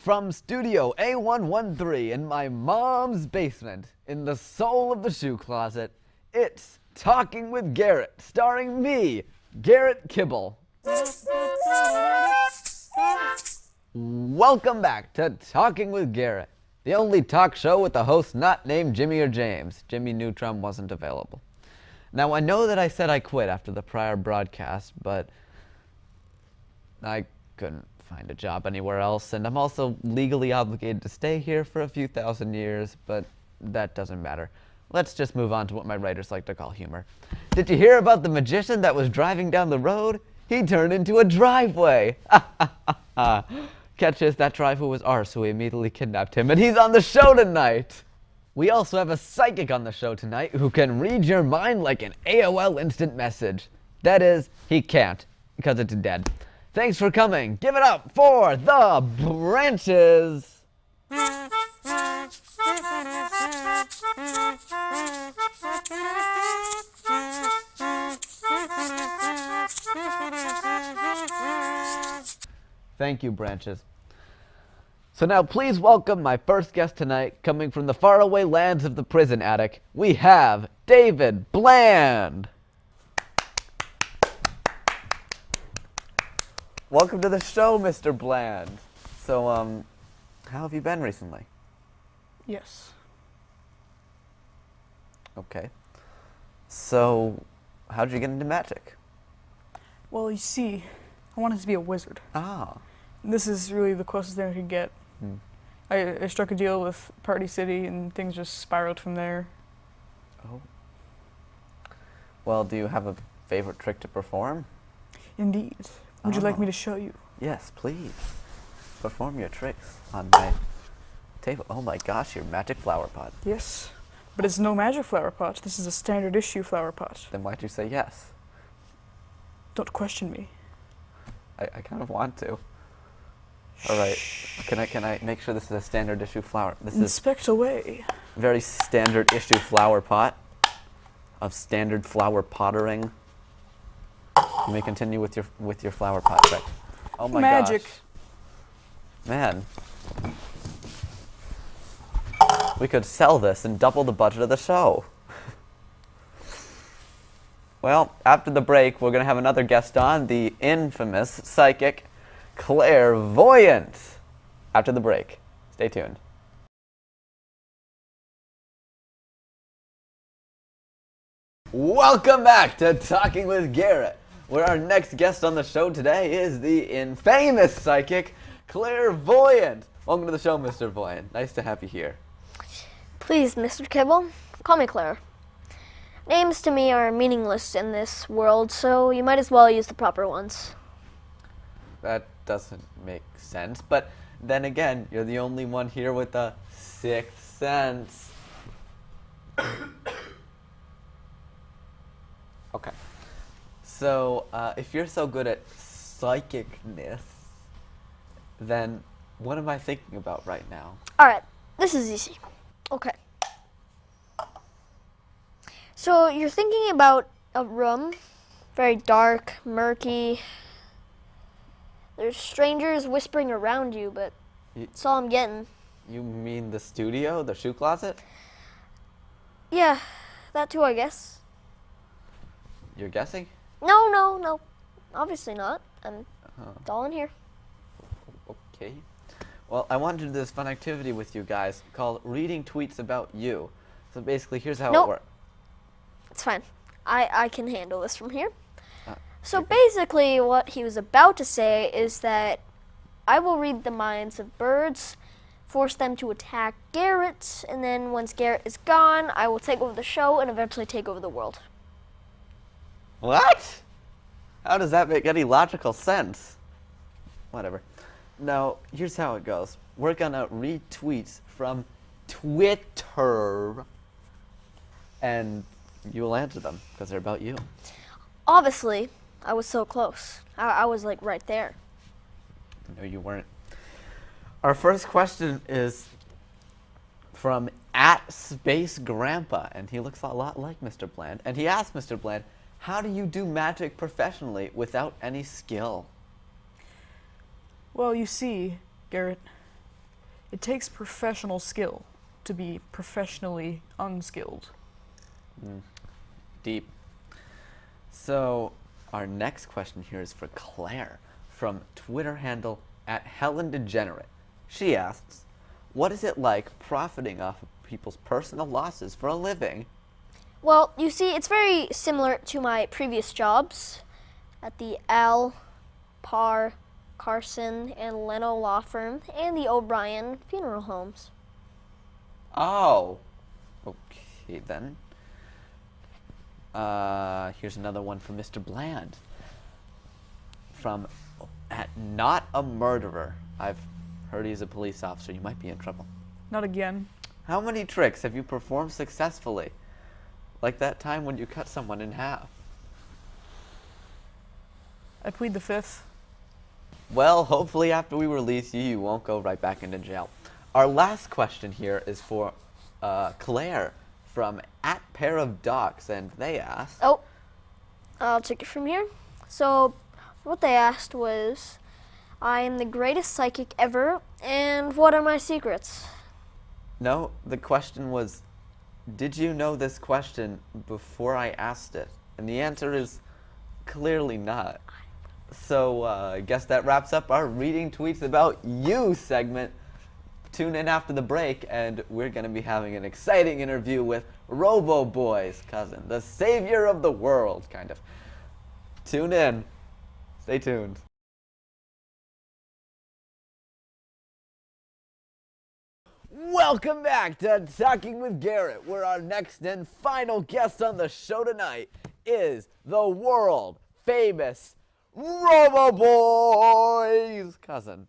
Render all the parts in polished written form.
From Studio A113 in my mom's basement, in the soul of the shoe closet, it's Talking with Garrett, starring me, Garrett Kibble. Welcome back to Talking with Garrett, the only talk show with a host not named Jimmy or James. Jimmy Neutron wasn't available. Now, I know that I said I quit after the prior broadcast, but I couldn't find a job anywhere else, and I'm also legally obligated to stay here for a few thousand years, but that doesn't matter. Let's just move on to what my writers like to call humor. Did you hear about the magician that was driving down the road? He turned into a driveway. Catch this, that driveway was ours, so we immediately kidnapped him, and he's on the show tonight. We also have a psychic on the show tonight who can read your mind like an AOL instant message. That is, he can't, because it's dead. Thanks for coming. Give it up for the Branches. Thank you, Branches. So now please welcome my first guest tonight, coming from the faraway lands of the prison attic. We have David Bland. Welcome to the show, Mr. Bland. So, how have you been recently? Yes. Okay. So, how'd you get into magic? Well, you see, I wanted to be a wizard. Ah. This is really the closest thing I could get. I struck a deal with Party City, and things just spiraled from there. Oh. Well, do you have a favorite trick to perform? Indeed. Would you like me to show you? Yes, please. Perform your tricks on my table. Oh my gosh, your magic flower pot. Yes. But it's no magic flower pot. This is a standard issue flower pot. Then why'd you say yes? Don't question me. I kind of want to. All right. Can I make sure this is a standard issue flower? This Inspect away. is very standard issue flower pot of standard flower pottering. You may continue with your flower pot trick. Oh my Magic. gosh. Man. We could sell this and double the budget of the show. Well, after the break, we're going to have another guest on, the infamous psychic Clairvoyant. After the break. Stay tuned. Welcome back to Talking with Garrett, where our next guest on the show today is the infamous psychic Clairvoyant. Welcome to the show, Mr. Voyant. Nice to have you here. Please, Mr. Kibble, call me Claire. Names to me are meaningless in this world, so you might as well use the proper ones. That doesn't make sense, but then again, you're the only one here with a sixth sense. Okay. So, if you're so good at psychicness, then what am I thinking about right now? Alright, this is easy. Okay. So, you're thinking about a room, very dark, murky. There's strangers whispering around you, but that's all I'm getting. You mean the studio, the shoe closet? Yeah, that too, I guess. You're guessing? No. Obviously not. It's all in here. Okay. Well, I wanted to do this fun activity with you guys called Reading Tweets About You. So basically, here's how it works. It's fine. I can handle this from here. So basically, what he was about to say is that I will read the minds of birds, force them to attack Garrett, and then once Garrett is gone, I will take over the show and eventually take over the world. What? How does that make any logical sense? Whatever. Now, here's how it goes. We're gonna read tweets from Twitter, and you will answer them, because they're about you. Obviously, I was so close. I was like right there. No, you weren't. Our first question is from @SpaceGrandpa, and he looks a lot like Mr. Bland. And he asked Mr. Bland, how do you do magic professionally without any skill? Well, you see, Garrett, It takes professional skill to be professionally unskilled. Deep. So, our next question here is for Claire from Twitter handle @HelenDegenerate. She asks, what is it like profiting off of people's personal losses for a living? Well, you see, it's very similar to my previous jobs at the Al, Parr, Carson, and Leno law firm and the O'Brien funeral homes. Oh, okay then. Here's another one from Mr. Bland. From @Not a Murderer. I've heard he's a police officer. You might be in trouble. Not again. How many tricks have you performed successfully? Like that time when you cut someone in half. I plead the fifth. Well, hopefully after we release you, you won't go right back into jail. Our last question here is for Claire from @PairOfDocs, and they asked... Oh, I'll take it from here. So, what they asked was, I am the greatest psychic ever, and what are my secrets? No, the question was, did you know this question before I asked it? And the answer is clearly not. So I guess that wraps up our Reading Tweets About You segment. Tune in after the break, and we're going to be having an exciting interview with Roboboy's cousin, the savior of the world, kind of. Tune in. Stay tuned. Welcome back to Talking with Garrett, where our next and final guest on the show tonight is the world famous Roboboy's cousin.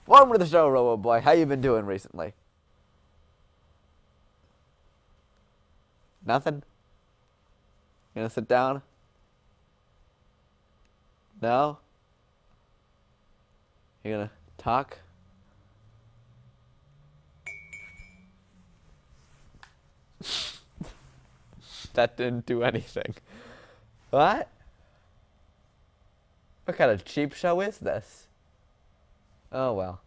Welcome to the show, Roboboy. How you been doing recently? Nothing? You gonna sit down? No? You gonna talk? That didn't do anything. What? What kind of cheap show is this? Oh well.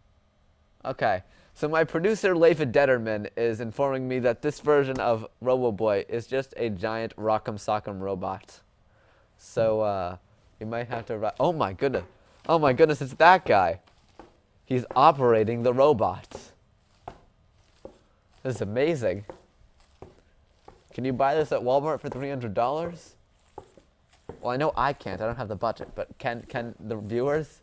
Okay, so my producer Leifa Detterman is informing me that this version of Roboboy is just a giant Rock'em Sock'em robot. So, you might have to... Oh my goodness. Oh my goodness, it's that guy. He's operating the robot. This is amazing. Can you buy this at Walmart for $300? Well, I know I can't. I don't have the budget. But can the viewers?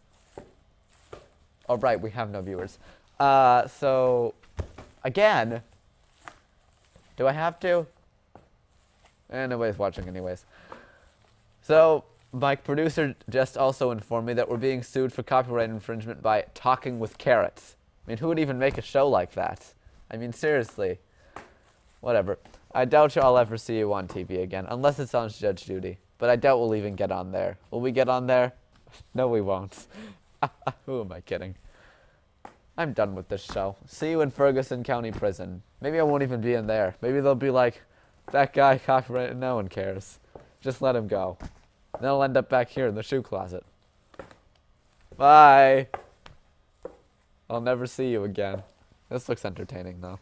Oh, right. We have no viewers. So, again, do I have to? Nobody's watching anyways. So, my producer just also informed me that we're being sued for copyright infringement by Talking with Carrots. I mean, who would even make a show like that? I mean, seriously. Whatever. I doubt I'll ever see you on TV again, unless it's on Judge Judy. But I doubt we'll even get on there. Will we get on there? No, we won't. Who am I kidding? I'm done with this show. See you in Ferguson County Prison. Maybe I won't even be in there. Maybe they'll be like, that guy copyrighted, no one cares. Just let him go. And then I'll end up back here in the shoe closet. Bye. I'll never see you again. This looks entertaining, though.